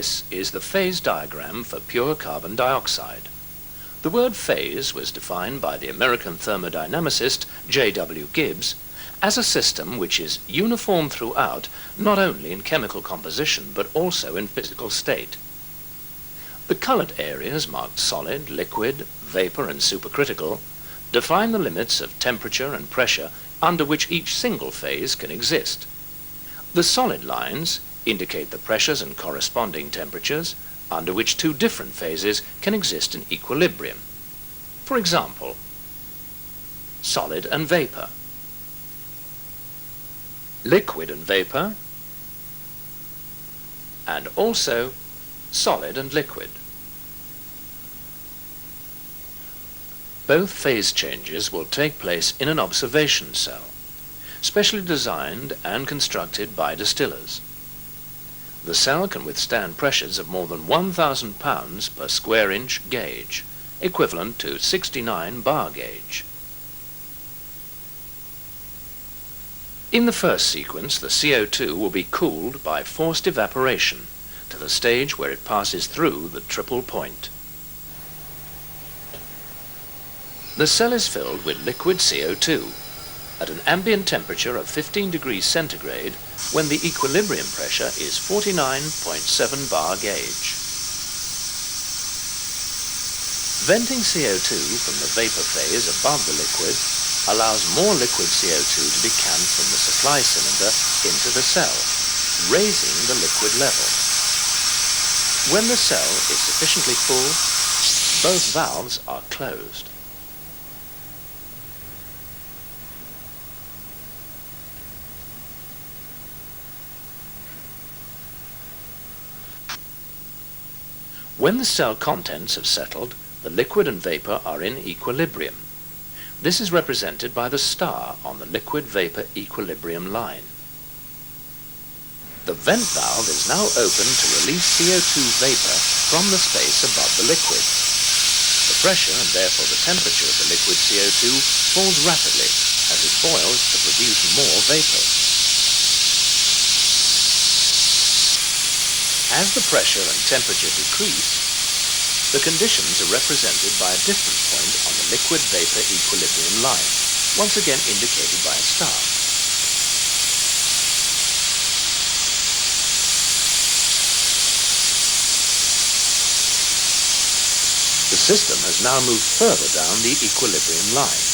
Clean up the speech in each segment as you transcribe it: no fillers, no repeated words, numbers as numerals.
This is the phase diagram for pure carbon dioxide. The word phase was defined by the American thermodynamicist J.W. Gibbs as a system which is uniform throughout, not only in chemical composition but also in physical state. The colored areas marked solid, liquid, vapor and supercritical define the limits of temperature and pressure under which each single phase can exist. The solid lines indicate the pressures and corresponding temperatures under which two different phases can exist in equilibrium. For example, solid and vapor, liquid and vapor, and also solid and liquid. Both phase changes will take place in an observation cell, specially designed and constructed by distillers. The cell can withstand pressures of more than 1,000 pounds per square inch gauge, equivalent to 69 bar gauge. In the first sequence, the CO2 will be cooled by forced evaporation to the stage where it passes through the triple point. The cell is filled with liquid CO2 at an ambient temperature of 15 degrees centigrade when the equilibrium pressure is 49.7 bar gauge. Venting CO2 from the vapor phase above the liquid allows more liquid CO2 to be canned from the supply cylinder into the cell, raising the liquid level. When the cell is sufficiently full, both valves are closed. When the cell contents have settled, the liquid and vapor are in equilibrium. This is represented by the star on the liquid-vapor equilibrium line. The vent valve is now open to release CO2 vapor from the space above the liquid. The pressure and therefore the temperature of the liquid CO2 falls rapidly as it boils to produce more vapor. As the pressure and temperature decrease, the conditions are represented by a different point on the liquid-vapor equilibrium line, once again indicated by a star. The system has now moved further down the equilibrium line.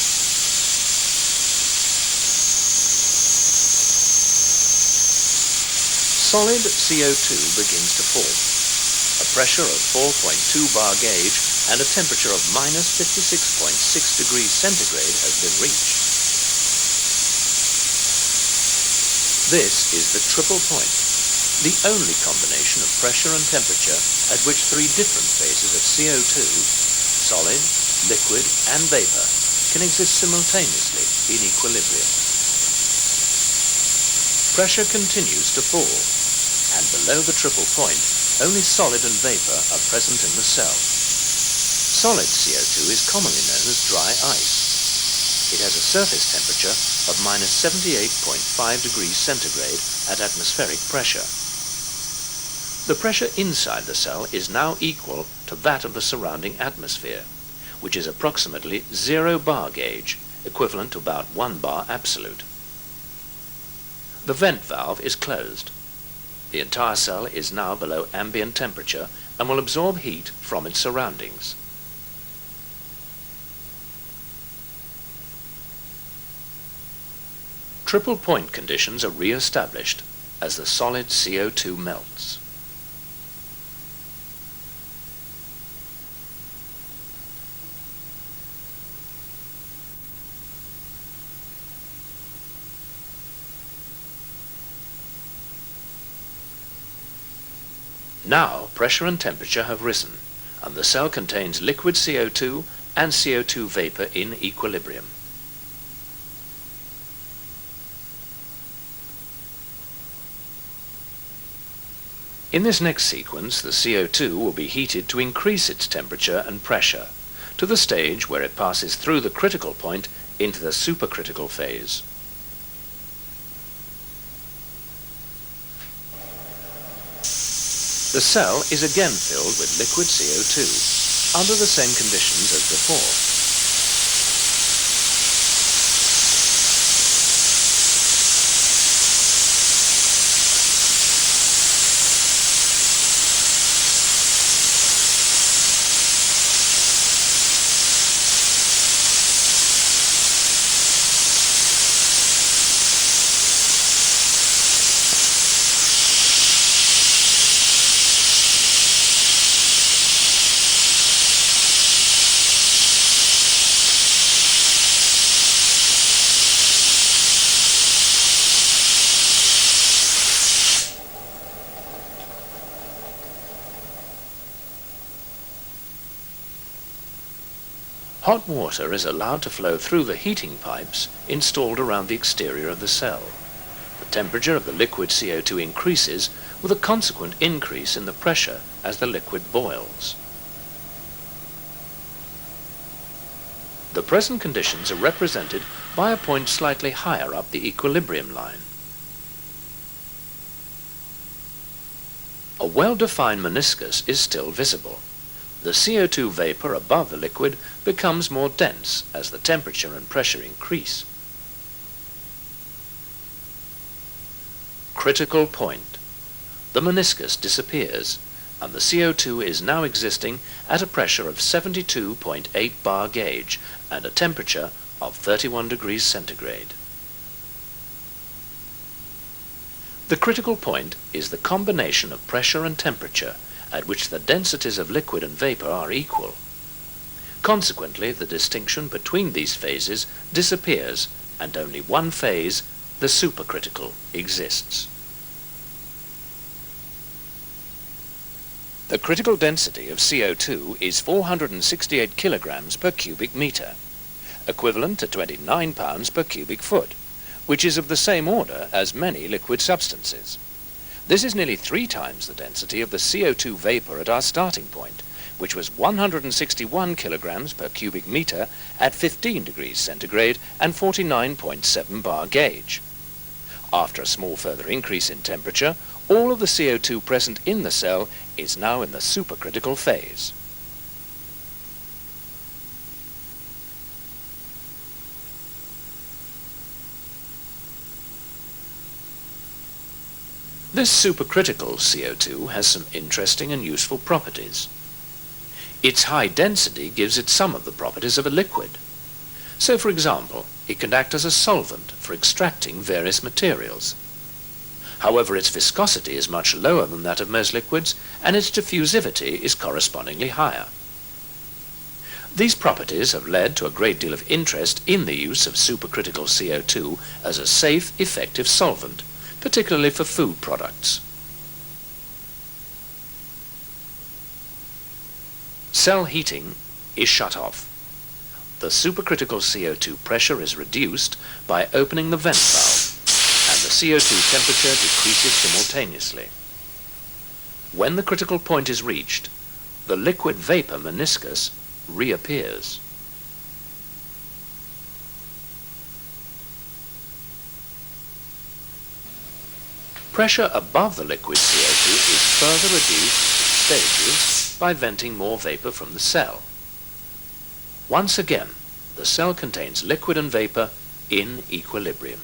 Solid CO2 begins to form. A pressure of 4.2 bar gauge and a temperature of minus 56.6 degrees centigrade has been reached. This is the triple point, the only combination of pressure and temperature at which three different phases of CO2, solid, liquid and vapor, can exist simultaneously in equilibrium. Pressure continues to fall, and below the triple point, only solid and vapor are present in the cell. Solid CO2 is commonly known as dry ice. It has a surface temperature of minus 78.5 degrees centigrade at atmospheric pressure. The pressure inside the cell is now equal to that of the surrounding atmosphere, which is approximately 0 bar gauge, equivalent to about 1 bar absolute. The vent valve is closed. The entire cell is now below ambient temperature and will absorb heat from its surroundings. Triple point conditions are re-established as the solid CO2 melts. Now pressure and temperature have risen, and the cell contains liquid CO2 and CO2 vapor in equilibrium. In this next sequence, the CO2 will be heated to increase its temperature and pressure to the stage where it passes through the critical point into the supercritical phase. The cell is again filled with liquid CO2, under the same conditions as before. Hot water is allowed to flow through the heating pipes installed around the exterior of the cell. The temperature of the liquid CO2 increases with a consequent increase in the pressure as the liquid boils. The present conditions are represented by a point slightly higher up the equilibrium line. A well-defined meniscus is still visible. The CO2 vapor above the liquid becomes more dense as the temperature and pressure increase. Critical point. The meniscus disappears, and the CO2 is now existing at a pressure of 72.8 bar gauge and a temperature of 31 degrees centigrade. The critical point is the combination of pressure and temperature at which the densities of liquid and vapor are equal. Consequently, the distinction between these phases disappears, and only one phase, the supercritical, exists. The critical density of CO2 is 468 kilograms per cubic meter, equivalent to 29 pounds per cubic foot, which is of the same order as many liquid substances. This is nearly 3 times the density of the CO2 vapor at our starting point, which was 161 kilograms per cubic meter at 15 degrees centigrade and 49.7 bar gauge. After a small further increase in temperature, all of the CO2 present in the cell is now in the supercritical phase. This supercritical CO2 has some interesting and useful properties. Its high density gives it some of the properties of a liquid. So, for example, it can act as a solvent for extracting various materials. However, its viscosity is much lower than that of most liquids, and its diffusivity is correspondingly higher. These properties have led to a great deal of interest in the use of supercritical CO2 as a safe, effective solvent, particularly for food products. Cell heating is shut off. The supercritical CO2 pressure is reduced by opening the vent valve, and the CO2 temperature decreases simultaneously. When the critical point is reached, the liquid vapor meniscus reappears. Pressure above the liquid CO2 is further reduced in stages by venting more vapor from the cell. Once again, the cell contains liquid and vapor in equilibrium.